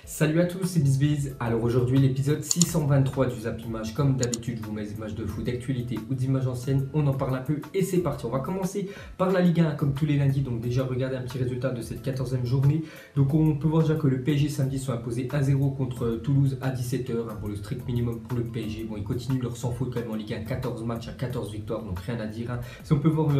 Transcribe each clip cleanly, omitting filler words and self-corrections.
Salut à tous, c'est BizBiz. Alors aujourd'hui l'épisode 623 du Zap Image. Comme d'habitude, je vous mets des images de foot d'actualité ou d'images anciennes. On en parle un peu et c'est parti. On va commencer par la Ligue 1 comme tous les lundis. Donc déjà regarder un petit résultat de cette 14e journée. Donc on peut voir déjà que le PSG samedi sont imposés 1-0 contre Toulouse à 17h pour le strict minimum pour le PSG. Bon, ils continuent leur sans faute quand même en Ligue 1, 14 matchs à 14 victoires, donc rien à dire. Si on peut voir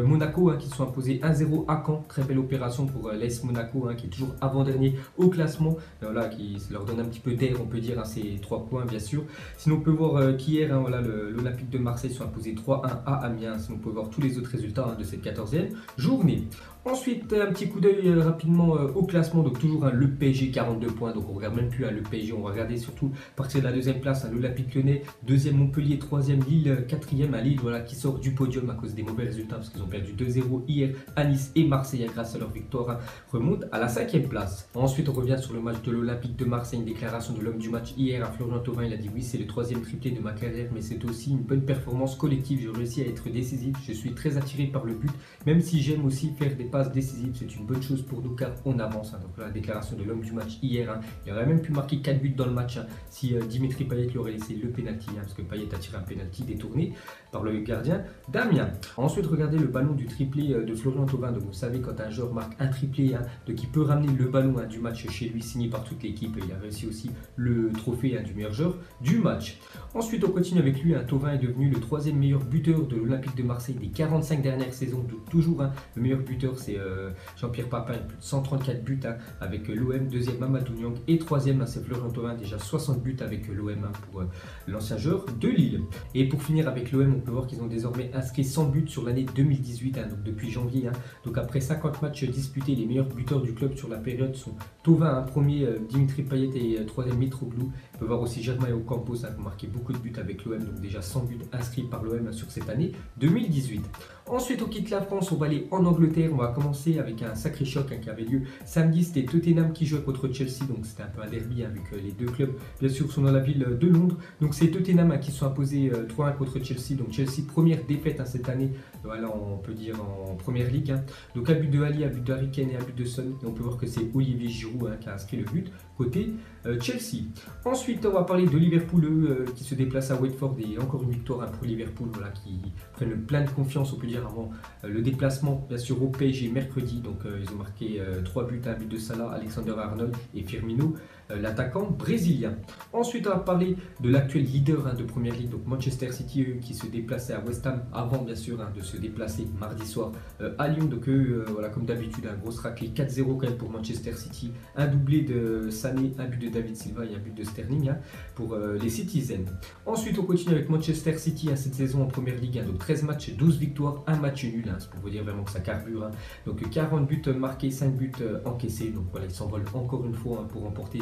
Monaco qui sont imposés 1-0 à Caen. Très belle opération pour l'AS Monaco qui est toujours avant-dernier au classement. Qui leur donne un petit peu d'air, on peut dire, ces 3 points bien sûr. Sinon on peut voir qu'hier, l'Olympique de Marseille sont imposés 3-1 à Amiens. Sinon on peut voir tous les autres résultats de cette 14e journée. Ensuite, un petit coup d'œil rapidement au classement. Donc toujours le PSG 42 points. Donc on regarde même plus le PSG. On va regarder surtout à partir de la deuxième place l'Olympique Lyonnais, deuxième Montpellier, troisième Lille, quatrième à Lille, qui sort du podium à cause des mauvais résultats parce qu'ils ont perdu 2-0 hier à Nice et Marseille grâce à leur victoire remonte à la 5e place. Ensuite on revient sur le match de l'Olympique de Marseille. Une déclaration de l'homme du match hier à Florian Thauvin. Il a dit oui, c'est le 3e triplé de ma carrière, mais c'est aussi une bonne performance collective. J'ai réussi à être décisif. Je suis très attiré par le but, même si j'aime aussi faire des passes décisives. C'est une bonne chose pour nous car on avance. Donc la déclaration de l'homme du match hier. Il aurait même pu marquer 4 buts dans le match si Dimitri Payet lui aurait laissé le pénalty, parce que Payet a tiré un pénalty détourné par le gardien d'Amiens. Ensuite, regardez le ballon du triplé de Florian Thauvin. Donc vous savez, quand un joueur marque un triplé, donc il peut ramener le ballon du match chez lui, signé par toute l'équipe. Il a réussi aussi le trophée du meilleur joueur du match. Ensuite, on continue avec lui. Thauvin est devenu le 3e meilleur buteur de l'Olympique de Marseille des 45 dernières saisons. Donc, toujours le meilleur buteur, c'est Jean-Pierre Papin, plus de 134 buts avec l'OM. Deuxième, Mamadou Niang. Et troisième, c'est Florian Thauvin, déjà 60 buts avec l'OM pour l'ancien joueur de Lille. Et pour finir avec l'OM, on peut voir qu'ils ont désormais inscrit 100 buts sur l'année 2018, donc depuis janvier. Donc après 50 matchs disputés, les meilleurs buteurs du club sur la période sont Thauvin, premier, Dimitri Payet et troisième Mitroglou. On peut voir aussi Germain Ocampos qui a marqué beaucoup de buts avec l'OM, donc déjà 100 buts inscrits par l'OM sur cette année 2018. Ensuite, on quitte la France, on va aller en Angleterre. On va commencer avec un sacré choc qui avait lieu samedi. C'était Tottenham qui jouait contre Chelsea, donc c'était un peu un derby vu que les deux clubs, bien sûr, sont dans la ville de Londres. Donc c'est Tottenham qui sont imposés 3-1 contre Chelsea. Donc Chelsea, première défaite cette année, on peut dire en première ligue. Donc un but de Ali, un but de Harry Kane et un but de Son. Et on peut voir que c'est Olivier Giroud qui a inscrit le but côté Chelsea. Ensuite, on va parler de Liverpool qui se déplace à Watford et encore une victoire pour Liverpool, qui prennent plein de confiance, on peut dire, avant le déplacement bien sûr au PSG mercredi. Donc ils ont marqué 3 buts, un but de Salah, Alexander-Arnold et Firmino, l'attaquant brésilien. Ensuite, on va parler de l'actuel leader de Première Ligue, donc Manchester City, qui se déplaçait à West Ham avant bien sûr de se déplacer mardi soir à Lyon. Donc comme d'habitude, un gros raclé 4-0 quand même pour Manchester City, un doublé de Sané, un but de David Silva et un but de Sterling pour les Citizens. Ensuite, on continue avec Manchester City cette saison en Première Ligue, donc 13 matchs, 12 victoires, 1 match nul, c'est pour vous dire vraiment que ça carbure. Donc 40 buts marqués, 5 buts encaissés. Donc voilà, ils s'envolent encore une fois pour remporter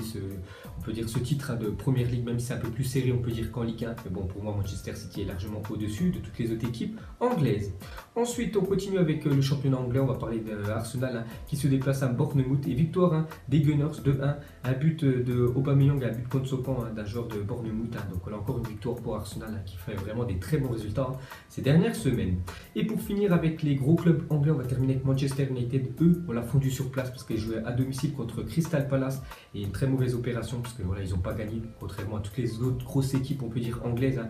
on peut dire ce titre de Première Ligue, même si c'est un peu plus serré, on peut dire qu'en Ligue 1. Mais bon, pour moi, Manchester City est largement au-dessus de toutes les autres équipes anglaises. Ensuite, on continue avec le championnat anglais. On va parler d'Arsenal qui se déplace à Bournemouth et victoire des Gunners 2-1. Un but de Aubameyang, un but contre Sopan d'un joueur de Bournemouth. Donc voilà, encore une victoire pour Arsenal qui fait vraiment des très bons résultats ces dernières semaines. Et pour finir avec les gros clubs anglais, on va terminer avec Manchester United. Eux, on l'a fondu sur place parce qu'ils jouaient à domicile contre Crystal Palace et une très mauvaise opération parce que ils n'ont pas gagné, contrairement à toutes les autres grosses équipes, on peut dire anglaises,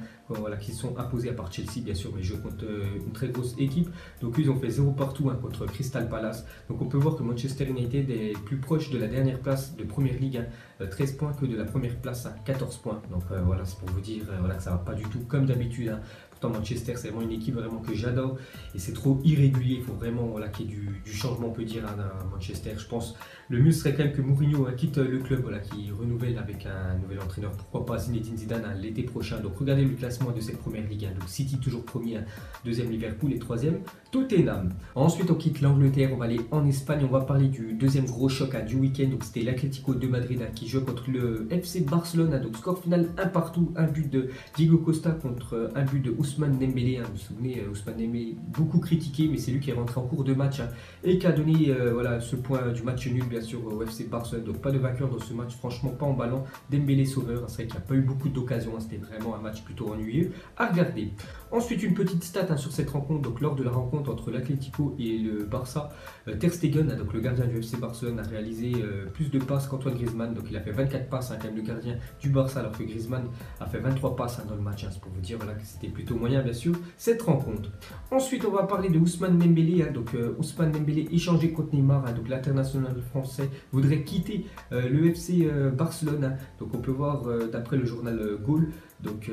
qui sont imposées, à part Chelsea bien sûr, mais ils jouent contre une très grosse équipe. Donc ils ont fait 0 partout contre Crystal Palace. Donc on peut voir que Manchester United est plus proche de la dernière place de Première Ligue, 13 points, que de la première place, 14 points. Donc c'est pour vous dire que ça va pas du tout comme d'habitude. Pourtant Manchester, c'est vraiment une équipe vraiment que j'adore et c'est trop irrégulier. Il faut vraiment qu'il y ait du changement, on peut dire, à Manchester. Je pense le mieux serait quand même que Mourinho quitte le club, qui renouvelle avec un nouvel entraîneur. Pourquoi pas Zinedine Zidane l'été prochain. Donc regardez le classement de cette Première Ligue. Donc City toujours premier, deuxième Liverpool et troisième Tottenham. Ensuite, on quitte l'Angleterre, on va aller en Espagne. On va parler du deuxième gros choc du week-end. Donc c'était l'Atlético de Madrid qui joue contre le FC Barcelone. Donc score final 1 partout, un but de Diego Costa contre un but de Ousmane Dembélé. Vous vous souvenez, Ousmane Dembélé, beaucoup critiqué, mais c'est lui qui est rentré en cours de match et qui a donné voilà, ce point du match nul, bien sûr, au FC Barcelone. Donc pas de vainqueur dans ce match, franchement pas emballant. Dembélé sauveur, c'est vrai qu'il n'y a pas eu beaucoup d'occasions, c'était vraiment un match plutôt ennuyeux à regarder. Ensuite, une petite stat sur cette rencontre. Donc lors de la rencontre entre l'Atlético et le Barça, Ter Stegen, donc le gardien du FC Barcelone, a réalisé plus de passes qu'Antoine Griezmann. Donc il a fait 24 passes, quand même, le gardien du Barça, alors que Griezmann a fait 23 passes dans le match. C'est pour vous dire voilà, que c'était plutôt moyen, bien sûr, cette rencontre. Ensuite, on va parler de Ousmane Dembélé. Donc Ousmane Dembélé échangé contre Neymar. Donc l'international français voudrait quitter le FC Barcelone. Donc on peut voir d'après le journal Goal. Donc,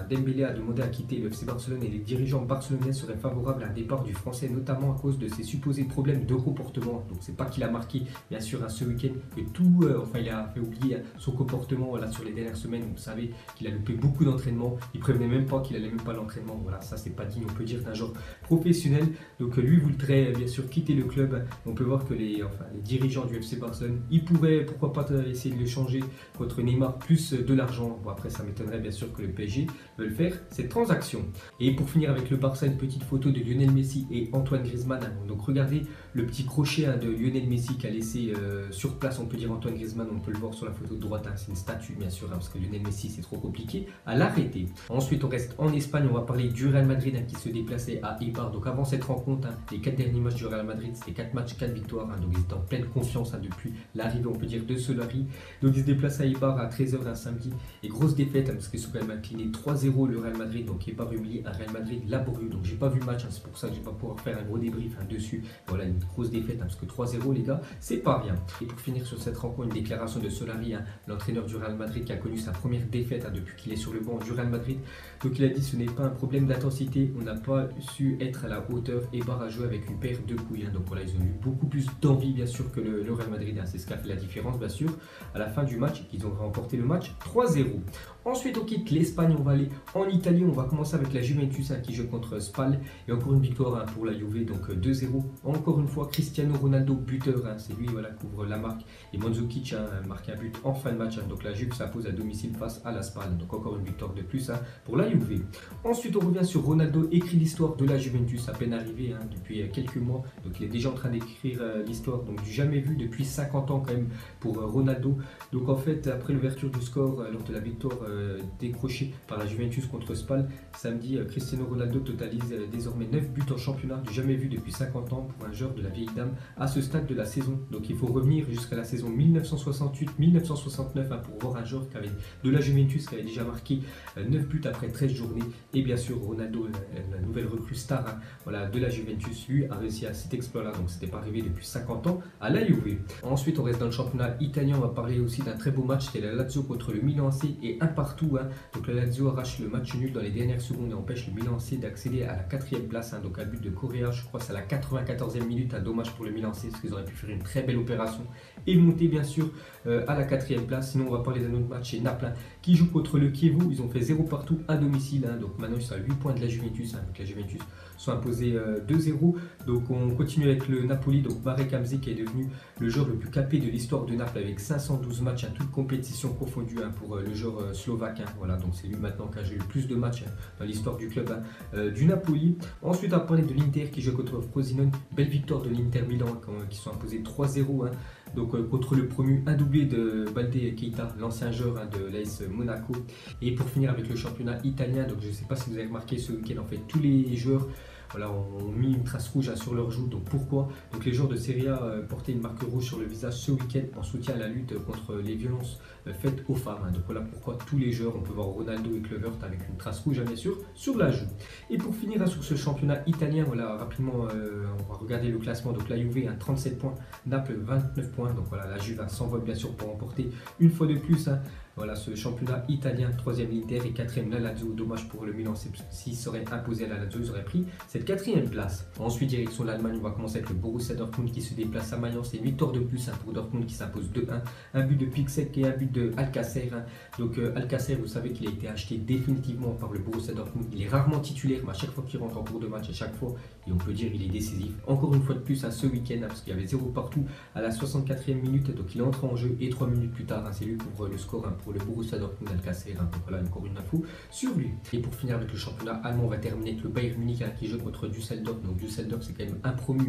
Dembélé a demandé à quitter le FC Barcelone et les dirigeants barcelonais seraient favorables à un départ du Français, notamment à cause de ses supposés problèmes de comportement. Donc, c'est pas qu'il a marqué, bien sûr, ce week-end, que tout, il a fait oublier son comportement voilà, sur les dernières semaines. Vous savez qu'il a loupé beaucoup d'entraînement. Il prévenait même pas qu'il allait même pas à l'entraînement. Voilà, ça c'est pas digne, on peut dire, d'un genre professionnel. Donc, lui voudrait bien sûr quitter le club. On peut voir que les dirigeants du FC Barcelone, ils pourraient, pourquoi pas, essayer de le changer contre Neymar plus de l'argent. Bon, après, ça m'étonnerait bien sûr que le PSG veulent faire cette transaction. Et pour finir avec le Barça, une petite photo de Lionel Messi et Antoine Griezmann. Donc regardez le petit crochet de Lionel Messi qui a laissé sur place, on peut dire, Antoine Griezmann. On peut le voir sur la photo de droite, c'est une statue bien sûr, parce que Lionel Messi c'est trop compliqué à l'arrêter. Ensuite on reste en Espagne, on va parler du Real Madrid qui se déplaçait à Eibar. Donc avant cette rencontre, les 4 derniers matchs du Real Madrid, c'était 4 matchs, 4 victoires. Donc ils étaient en pleine confiance depuis l'arrivée, on peut dire, de Solari. Donc ils se déplacent à Eibar à 13h un samedi. Et grosse défaite, parce qu'ils sont quand même inclinés 3-0 le Real Madrid. Donc Eibar humilié, un Real Madrid laborieux. Donc j'ai pas vu le match, c'est pour ça que je vais pas pouvoir faire un gros débrief dessus. Voilà, une grosse défaite, parce que 3-0 les gars, c'est pas rien. Et pour finir sur cette rencontre, une déclaration de Solari, l'entraîneur du Real Madrid, qui a connu sa première défaite depuis qu'il est sur le banc du Real Madrid. Donc il a dit: ce n'est pas un problème d'intensité, on n'a pas su être à la hauteur. Eibar a joué avec une paire de couilles. Donc voilà, ils ont eu beaucoup plus d'envie bien sûr que le Real Madrid. C'est ce qui a fait la différence bien sûr à la fin du match, qu'ils ont remporté le match 3-0. Ensuite on quitte l'Espagne, on va aller en Italie. On va commencer avec la Juventus qui joue contre Spal. Et encore une victoire pour la Juve, donc 2-0. Encore une fois Cristiano Ronaldo buteur, c'est lui voilà, qui ouvre la marque. Et Mandzukic marque un but en fin de match. Donc la Juve s'impose à domicile face à la Spal. Donc encore une victoire de plus pour la Juve. Ensuite on revient sur Ronaldo, écrit l'histoire de la Juventus, à peine arrivé depuis quelques mois. Donc il est déjà en train d'écrire l'histoire, donc du jamais vu depuis 50 ans quand même pour Ronaldo. Donc en fait, après l'ouverture du score lors de la victoire décrochée par la Juventus contre Spal samedi, Cristiano Ronaldo totalise désormais 9 buts en championnat, du jamais vu depuis 50 ans pour un joueur de la vieille dame à ce stade de la saison. Donc il faut revenir jusqu'à la saison 1968-1969 pour voir un joueur de la Juventus qui avait déjà marqué 9 buts après 13 journées. Et bien sûr Ronaldo, la nouvelle recrue star voilà, de la Juventus, lui a réussi à cet exploit là. Donc c'était pas arrivé depuis 50 ans à la Juve. Ensuite on reste dans le championnat italien, on va parler aussi d'un très beau match, c'était la Lazio contre le Milan AC et un partout. Donc la Lazio arrache le match nul dans les dernières secondes et empêche le Milan AC d'accéder à la 4e place. Donc un but de Correa, je crois c'est à la 94e minute, un dommage pour le Milan AC parce qu'ils auraient pu faire une très belle opération et monter bien sûr à la 4e place. Sinon on va parler d'un autre match chez Naples qui joue contre le Chievo. Ils ont fait 0 partout à domicile. Donc maintenant ils sont à 8 points de la Juventus. Donc la Juventus sont imposés 2-0. Donc on continue avec le Napoli. Donc Marek Hamsik qui est devenu le joueur le plus capé de l'histoire de Naples avec 512 matchs à toutes compétitions confondues pour le joueur slovaque. Voilà, donc c'est lui maintenant qui a joué le plus de matchs dans l'histoire du club du Napoli. Ensuite on va parler de l'Inter qui joue contre Frosinone. Belle victoire de l'Inter Milan qui sont imposés 3-0. Donc contre le promu, un doublé de Balde Keita, l'ancien joueur de l'AS Monaco. Et pour finir avec le championnat italien, donc je ne sais pas si vous avez remarqué ce week-end, en fait tous les joueurs voilà, ont mis une trace rouge sur leur joue. Donc pourquoi? Donc les joueurs de Serie A portaient une marque rouge sur le visage ce week-end en soutien à la lutte contre les violences faites aux femmes. Donc voilà pourquoi tous les joueurs, on peut voir Ronaldo et Kluivert avec une trace rouge bien sûr sur la joue. Et pour finir sur ce championnat italien, voilà rapidement on va regarder le classement. Donc la Juve 37 points, Naples 29 points. Donc voilà, la Juve s'envole bien sûr pour remporter une fois de plus voilà, ce championnat italien. 3e l'Inter et 4e la Lazio. Dommage pour le Milan, s'ils seraient imposés à la Lazio, ils auraient pris cette 4e place. Ensuite, direction l'Allemagne, on va commencer avec le Borussia Dortmund qui se déplace à Mayence. C'est une victoire de plus pour Dortmund qui s'impose 2-1. Un but de Piszczek et un but de Alcacer. Donc Alcacer, vous savez qu'il a été acheté définitivement par le Borussia Dortmund. Il est rarement titulaire, mais à chaque fois qu'il rentre en cours de match, à chaque fois, et on peut dire il est décisif. Encore une fois de plus ce week-end, parce qu'il y avait 0 partout à la 64e minute. Donc il entre en jeu et 3 minutes plus tard, c'est lui qui ouvre le score pour le Borussia Dortmund Alcacer. Donc voilà encore une info sur lui. Et pour finir avec le championnat allemand, on va terminer avec le Bayern Munich qui joue contre Düsseldorf. Donc Düsseldorf c'est quand même un promu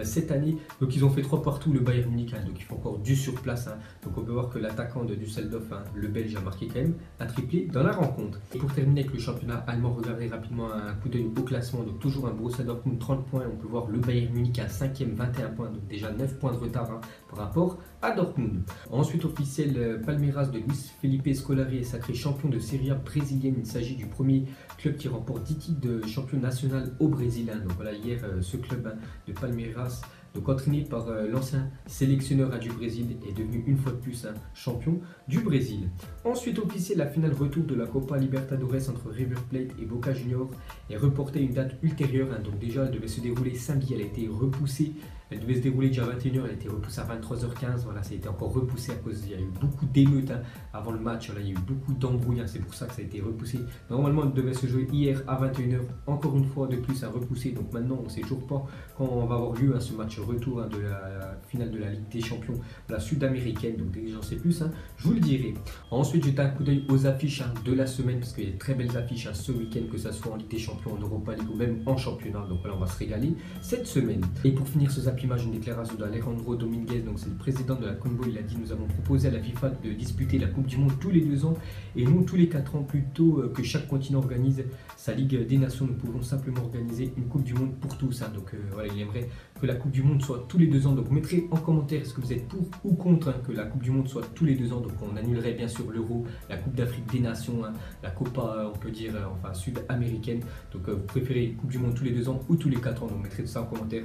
cette année. Donc ils ont fait 3 partout le Bayern Munich, donc il faut encore du sur place. Donc on peut voir que l'attaquant de Düsseldorf, le Belge, a marqué quand même un triplé dans la rencontre. Et pour terminer avec le championnat allemand, regardez rapidement un coup d'œil au classement. Donc toujours un Borussia Dortmund 30 points. On peut voir le Bayern Munich à 5e 21 points. Donc déjà 9 points de retard par rapport à Dortmund. Ensuite officiel, Palmeiras de Luis Felipe Scolari est sacré champion de Serie A brésilienne. Il s'agit du premier club qui remporte 10 titres de champion national au Brésil. Donc voilà, hier ce club de Palmeiras, donc entraîné par l'ancien sélectionneur du Brésil, est devenu une fois de plus champion du Brésil. Ensuite officiel, la finale retour de la Copa Libertadores entre River Plate et Boca Juniors est reportée à une date ultérieure. Donc déjà elle devait se dérouler samedi, elle a été repoussée. Elle devait se dérouler déjà à 21h, elle a été repoussée à 23h15. Voilà, ça a été encore repoussé à cause, il y a eu beaucoup d'émeutes avant le match. Voilà, il y a eu beaucoup d'embrouilles, c'est pour ça que ça a été repoussé. Normalement, elle devait se jouer hier à 21h, encore une fois de plus repoussé. Donc maintenant, on ne sait toujours pas quand on va avoir lieu ce match retour de la finale de la Ligue des Champions, la sud-américaine. Donc dès que j'en sais plus, je vous le dirai. Ensuite, jetez un coup d'œil aux affiches de la semaine, parce qu'il y a de très belles affiches ce week-end, que ce soit en Ligue des Champions, en Europa League ou même en championnat. Donc voilà, on va se régaler cette semaine. Et pour finir ce zappimage, une déclaration d'Alejandro Dominguez, donc c'est le président de la Conmebol. Il a dit: nous avons proposé à la FIFA de disputer la Coupe du Monde tous les 2 ans et non tous les 4 ans, plutôt que chaque continent organise sa Ligue des Nations. Nous pouvons simplement organiser une Coupe du Monde pour tous. Donc voilà, il aimerait que la Coupe du Monde soit tous les 2 ans. Donc mettez en commentaire est-ce que vous êtes pour ou contre que la Coupe du Monde soit tous les 2 ans. Donc on annulerait bien sûr l'Euro, la Coupe d'Afrique des Nations, la Copa, on peut dire enfin sud-américaine. Donc vous préférez une Coupe du Monde tous les 2 ans ou tous les 4 ans. Donc mettez tout ça en commentaire.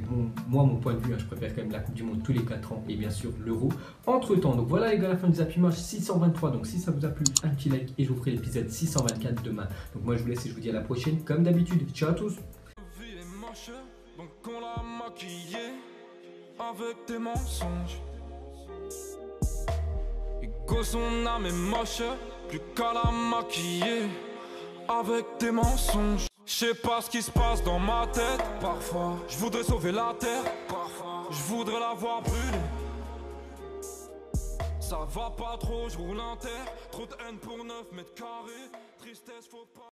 Moi, mon point de vue, je préfère quand même la Coupe du Monde tous les 4 ans et bien sûr l'Euro entre temps. Donc voilà les gars, la fin du zappimage 623. Donc si ça vous a plu, un petit like et je vous ferai l'épisode 624 demain. Donc moi je vous laisse et je vous dis à la prochaine comme d'habitude. Ciao à tous. Donc on l'a maquillé avec des mensonges. Et que son âme est moche, plus qu'à la maquiller avec des mensonges. Je sais pas ce qui se passe dans ma tête. Parfois, je voudrais sauver la terre. Parfois, je voudrais la voir brûler. Ça va pas trop, je roule un terre. Trop de haine pour 9 mètres carrés. Tristesse, faut pas.